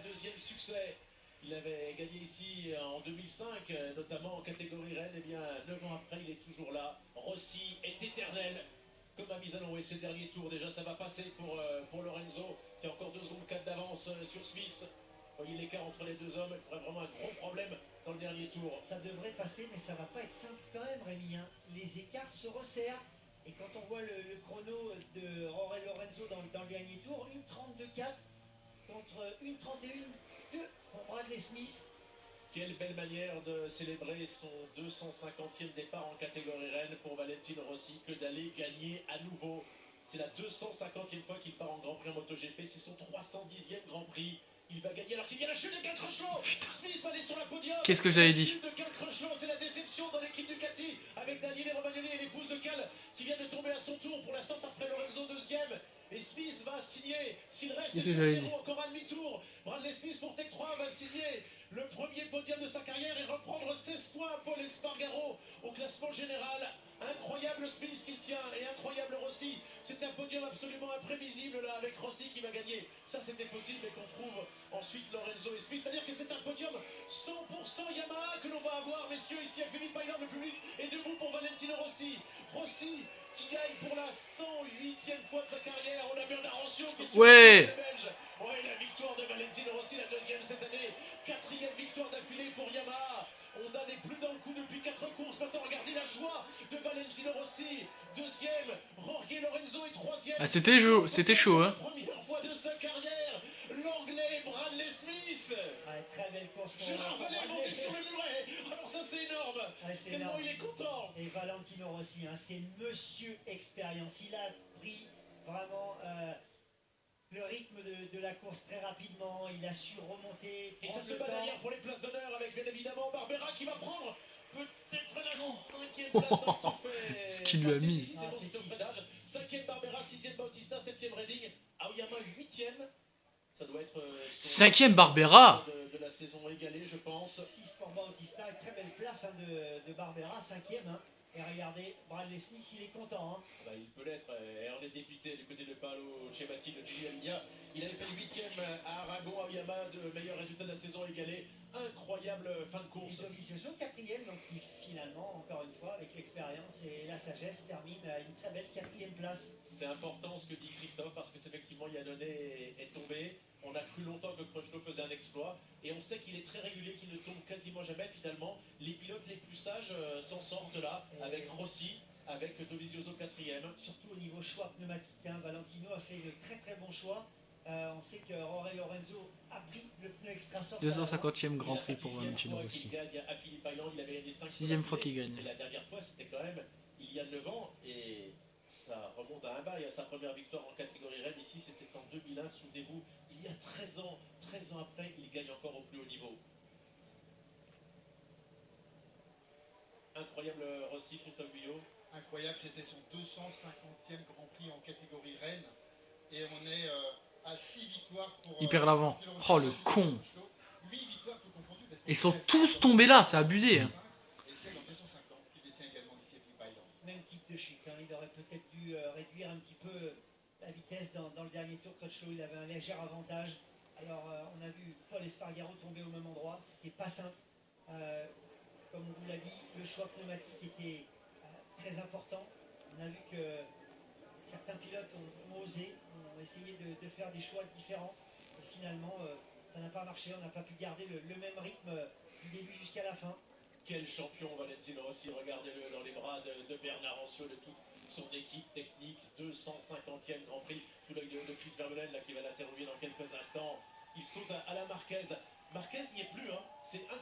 deuxième succès. Il avait gagné ici en 2005, notamment en catégorie reine. Et bien, 9 ans après, il est toujours là. Rossi est éternel, comme à Misano. Et ces derniers tours, déjà, ça va passer pour Lorenzo, qui a encore 2 secondes 4 d'avance sur Smith. Voyez l'écart entre les deux hommes, il faudrait vraiment un gros problème dans le dernier tour. Ça devrait passer, mais ça va pas être simple quand même, Rémi. Hein. Les écarts se resserrent. Et quand on voit le chrono de Jorge Lorenzo dans le dernier tour, 1:32.4 contre 1:31.2 pour Bradley Smith. Quelle belle manière de célébrer son 250e départ en catégorie reine pour Valentino Rossi que d'aller gagner à nouveau. C'est la 250e fois qu'il part en Grand Prix en MotoGP, c'est son 310e Grand Prix. Il va gagner alors qu'il y a la chute de Cal Crutchlow. Smith va aller sur la podium. Qu'est-ce que j'avais dit? La chute de Cal Crutchlow, c'est la déception dans l'équipe Ducati avec Daniele Romagnoli et l'épouse de Cal qui vient de tomber à son tour. Pour l'instant, ça ferait Lorenzo deuxième. Et Smith va signer, s'il reste sur zéro, encore un demi-tour. Bradley Smith pour Tech 3 va signer le premier podium de sa carrière et reprendre 16 points à Paul Espargaro au classement général. Incroyable Smith qu'il tient et incroyable Rossi. C'est un podium absolument imprévisible là avec Rossi qui va gagner. Ça c'était possible et qu'on trouve ensuite Lorenzo et Smith. C'est-à-dire que c'est un podium 100% Yamaha que l'on va avoir, messieurs, ici à Philippe Island. Le public est debout pour Valentino Rossi. Rossi qui gagne pour la 108e fois de sa carrière. On a Bernard Anciot qui est sur le Belge. Ouais, la victoire de Valentino Rossi, la deuxième cette année. 4e victoire d'affilée pour Yamaha. On n'est plus dans le coup depuis 4 courses. Maintenant, regardez la joie de Valentino Rossi. Deuxième, Jorge Lorenzo et troisième. Ah, c'était chaud, hein. Première fois de sa carrière, l'anglais Bradley Smith. Ouais, très belle course pour Gérard Vallet monté sur le muret. Alors ça, c'est énorme. Ouais, Tellement énorme. il est content. Et Valentino Rossi, hein, c'est monsieur expérience. Il a pris vraiment le rythme de la course très rapidement. Il a su remonter. Et ça se bat derrière pour les places d'honneur avec bien évidemment Barbera qui va prendre peut-être la 5e place dans son fait. Ce qu'il lui a mis. C'est bon, c'est au prédage. 5e Barbera, 6e Bautista, 7e Redding. Aoyama 8e. Ça doit être 5e Barbera de la saison égalée, je pense. 6 pour Bautista, une très belle place hein, de Barbera, 5e. Hein. Et regardez, Bradley Smith, il est content. Hein. Bah, il peut l'être. Et on est député du côté de Paolo Cebatti, de Gigi Almeida. Il avait fait 8e à Aragon, à Oyama, de meilleur résultat de la saison égalée. Incroyable fin de course. Dovizioso 4e, donc qui finalement, encore une fois, avec l'expérience et la sagesse, termine à une très belle 4e place. C'est important ce que dit Christophe parce que effectivement Yannone est tombé. On a cru longtemps que Crutchlow faisait un exploit et on sait qu'il est très régulier, qu'il ne tombe quasiment jamais finalement. Les pilotes les plus sages s'en sortent là, avec Rossi, avec Dovizioso 4e. Surtout au niveau choix pneumatique, hein. Valentino a fait de très très bons choix. On sait que Jorge Lorenzo a pris le pneu extra soft. 250e Grand Prix pour Valentino Rossi. 6e fois qu'il gagne. Et la dernière fois c'était quand même il y a 9 ans et ça remonte à un bail. Sa première victoire en catégorie reine ici c'était en 2001, souvenez-vous, il y a 13 ans après, il gagne encore au plus haut niveau. Incroyable Rossi, Christophe Guyot. Incroyable, c'était son 250e Grand Prix en catégorie reine. Et on est à 6 victoires pour... Il perd l'avant. Oh le con. 8 victoires tout confondu. Ils sont tous tombés là, c'est abusé. Hein. Et c'est en 250 qui détient également ici à Philippe Island. Même type de chute, hein. Il aurait peut-être dû réduire un petit peu la vitesse dans le dernier tour. Crutchlow, il avait un léger avantage. Alors on a vu Paul Espargaro tomber au même endroit, c'était pas simple. Comme on vous l'a dit, le choix pneumatique était très important. On a vu que certains pilotes ont osé, ont essayé de faire des choix différents. Et finalement, ça n'a pas marché, on n'a pas pu garder le même rythme du début jusqu'à la fin. Quel champion Valentino Rossi, regardez-le dans les bras de Bernard Anciot, de toute son équipe technique, 250e Grand Prix, sous l'œil de Chris Vermeulen là, qui va l'interviewer dans quelques instants. Il saute à la Marquez. Marquez n'y est plus, hein. C'est